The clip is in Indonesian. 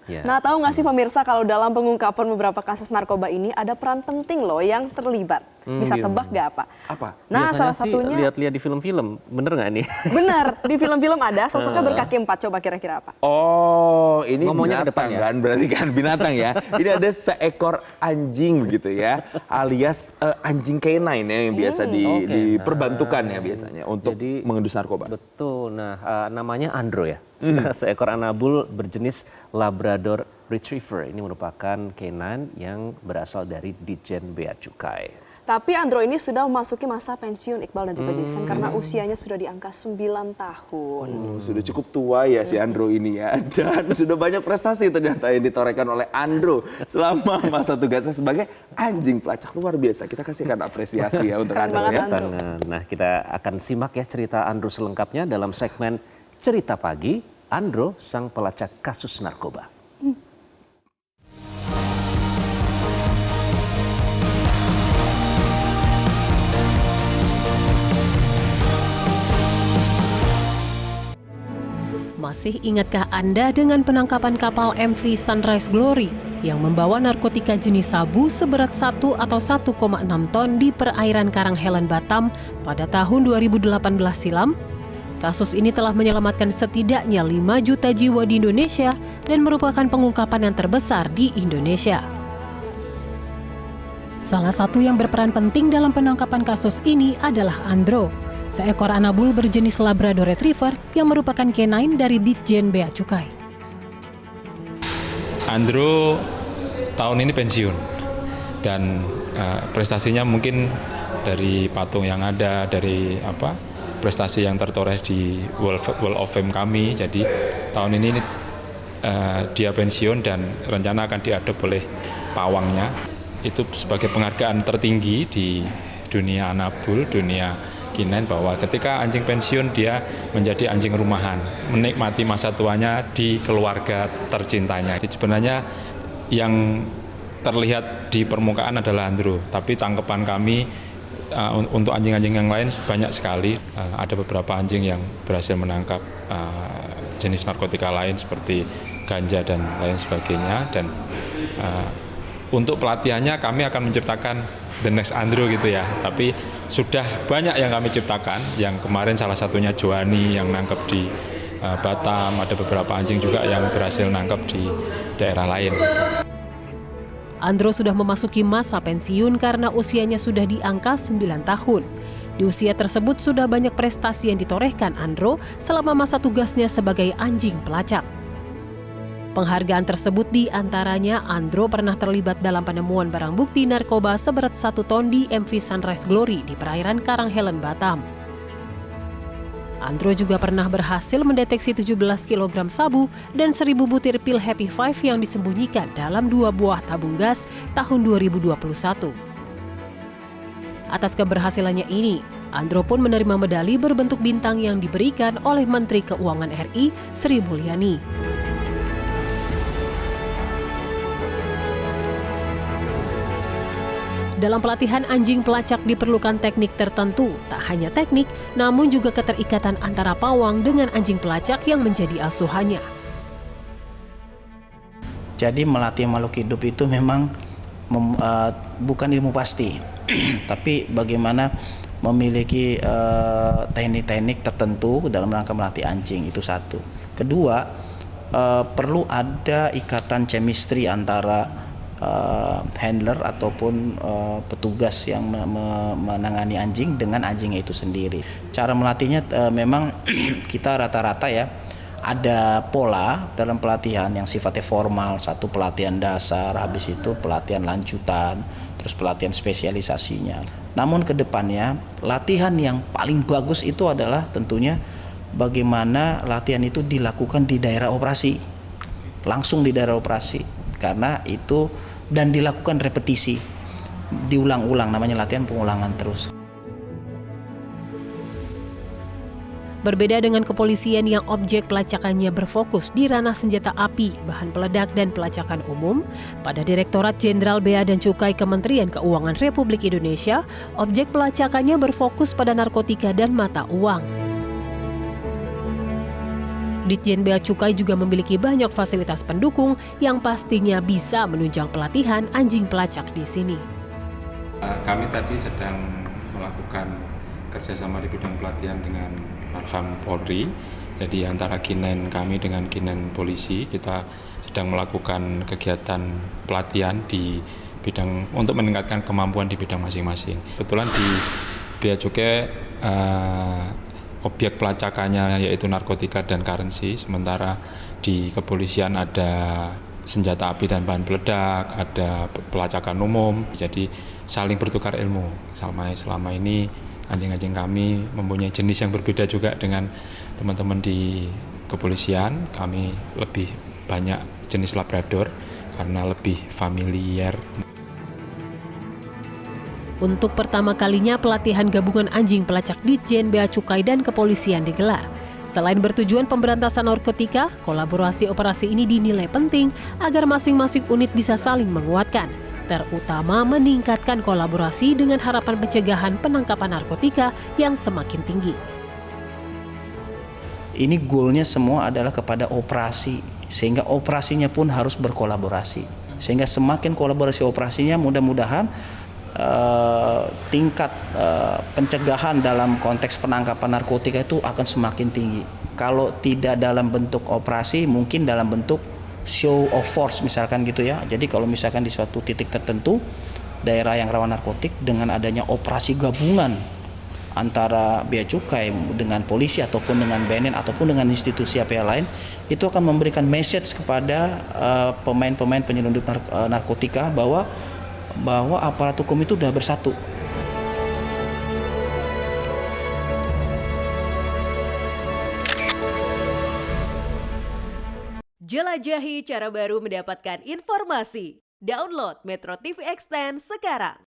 Ya. Nah, tahu nggak sih pemirsa kalau dalam pengungkapan beberapa kasus narkoba ini ada peran penting loh yang terlibat. Bisa tebak nggak apa? Apa? Nah, Biasanya salah sih satunya lihat-lihat di film-film, bener nggak nih? benar di film-film ada sosoknya berkaki 4. Coba kira-kira apa? Oh, ini Ngomongnya ke binatang depan ya? kan? Berarti kan binatang ya. Ini ada seekor anjing begitu ya, alias anjing K9 ya yang biasa Oke. diperbantukan ya biasanya untuk Jadi, mengendus narkoba. Betul. Nah, namanya Andro ya. Seekor anabul berjenis Labrador Retriever. Ini merupakan K9 yang berasal dari Ditjen Bea Cukai. Tapi Andro ini sudah memasuki masa pensiun Iqbal dan juga Jason karena usianya sudah di angka 9 tahun. Sudah cukup tua ya si Andro ini ya. Dan sudah banyak prestasi ternyata yang ditorehkan oleh Andro selama masa tugasnya sebagai anjing pelacak. Luar biasa. Kita kasihkan apresiasi ya untuk Keren Andro banget, ya. Andro. Nah, kita akan simak ya cerita Andro selengkapnya dalam segmen Cerita Pagi, Andro sang pelacak kasus narkoba. Masih ingatkah Anda dengan penangkapan kapal MV Sunrise Glory yang membawa narkotika jenis sabu seberat 1 atau 1,6 ton di perairan Karang Helen, Batam pada tahun 2018 silam? Kasus ini telah menyelamatkan setidaknya 5 juta jiwa di Indonesia dan merupakan pengungkapan yang terbesar di Indonesia. Salah satu yang berperan penting dalam penangkapan kasus ini adalah Andro, seekor anabul berjenis Labrador Retriever yang merupakan K9 dari Ditjen Bea Cukai. Andro tahun ini pensiun dan prestasinya mungkin dari patung yang ada, dari prestasi yang tertoreh di Wall of Fame kami. Jadi tahun ini dia pensiun dan rencana akan diadop oleh pawangnya. Itu sebagai penghargaan tertinggi di dunia anabul, dunia K9, bahwa ketika anjing pensiun dia menjadi anjing rumahan, menikmati masa tuanya di keluarga tercintanya. Sebenarnya yang terlihat di permukaan adalah Andro, tapi tangkapan kami untuk anjing-anjing yang lain banyak sekali. Ada beberapa anjing yang berhasil menangkap jenis narkotika lain seperti ganja dan lain sebagainya. Dan untuk pelatihannya kami akan menciptakan the next Andro gitu ya. Tapi sudah banyak yang kami ciptakan. Yang kemarin salah satunya Joani yang nangkep di Batam. Ada beberapa anjing juga yang berhasil nangkep di daerah lain. Andro sudah memasuki masa pensiun karena usianya sudah di angka 9 tahun. Di usia tersebut sudah banyak prestasi yang ditorehkan Andro selama masa tugasnya sebagai anjing pelacak. Penghargaan tersebut diantaranya Andro pernah terlibat dalam penemuan barang bukti narkoba seberat 1 ton di MV Sunrise Glory di perairan Karang Helen, Batam. Andro juga pernah berhasil mendeteksi 17 kg sabu dan 1.000 butir pil Happy Five yang disembunyikan dalam 2 buah tabung gas tahun 2021. Atas keberhasilannya ini, Andro pun menerima medali berbentuk bintang yang diberikan oleh Menteri Keuangan RI, Sri Mulyani. Dalam pelatihan anjing pelacak diperlukan teknik tertentu, tak hanya teknik, namun juga keterikatan antara pawang dengan anjing pelacak yang menjadi asuhannya. Jadi melatih makhluk hidup itu memang bukan ilmu pasti, tapi bagaimana memiliki teknik-teknik tertentu dalam rangka melatih anjing, itu satu. Kedua, perlu ada ikatan chemistry antara handler ataupun petugas yang menangani anjing dengan anjingnya itu sendiri. Cara melatihnya memang kita rata-rata ya ada pola dalam pelatihan yang sifatnya formal, satu pelatihan dasar, habis itu pelatihan lanjutan, terus pelatihan spesialisasinya. Namun ke depannya latihan yang paling bagus itu adalah tentunya bagaimana latihan itu dilakukan di daerah operasi, langsung di daerah operasi, karena itu dan dilakukan repetisi, diulang-ulang, namanya latihan pengulangan terus. Berbeda dengan kepolisian yang objek pelacakannya berfokus di ranah senjata api, bahan peledak, dan pelacakan umum, pada Direktorat Jenderal Bea dan Cukai Kementerian Keuangan Republik Indonesia, objek pelacakannya berfokus pada narkotika dan mata uang. Ditjen Bea Cukai juga memiliki banyak fasilitas pendukung yang pastinya bisa menunjang pelatihan anjing pelacak di sini. Kami tadi sedang melakukan kerjasama di bidang pelatihan dengan Marfam Polri. Jadi antara Kinen kami dengan Kinen Polisi, kita sedang melakukan kegiatan pelatihan di bidang untuk meningkatkan kemampuan di bidang masing-masing. Kebetulan di Bea Cukai objek pelacakannya yaitu narkotika dan currency, sementara di kepolisian ada senjata api dan bahan peledak, ada pelacakan umum, jadi saling bertukar ilmu. Selama ini anjing-anjing kami mempunyai jenis yang berbeda juga dengan teman-teman di kepolisian. Kami lebih banyak jenis Labrador karena lebih familiar. Untuk pertama kalinya pelatihan gabungan anjing pelacak Ditjen Bea Cukai dan Kepolisian digelar. Selain bertujuan pemberantasan narkotika, kolaborasi operasi ini dinilai penting agar masing-masing unit bisa saling menguatkan, terutama meningkatkan kolaborasi dengan harapan pencegahan penangkapan narkotika yang semakin tinggi. Ini goalnya semua adalah kepada operasi, sehingga operasinya pun harus berkolaborasi. Sehingga semakin kolaborasi operasinya, mudah-mudahan tingkat pencegahan dalam konteks penangkapan narkotika itu akan semakin tinggi. Kalau tidak dalam bentuk operasi, mungkin dalam bentuk show of force misalkan gitu ya. Jadi kalau misalkan di suatu titik tertentu daerah yang rawan narkotik, dengan adanya operasi gabungan antara Bea Cukai dengan polisi ataupun dengan BNN ataupun dengan institusi apa yang lain, itu akan memberikan message kepada pemain-pemain penyelundup narkotika bahwa aparat hukum itu sudah bersatu. Jelajahi cara baru mendapatkan informasi. Download Metro TV Extend sekarang.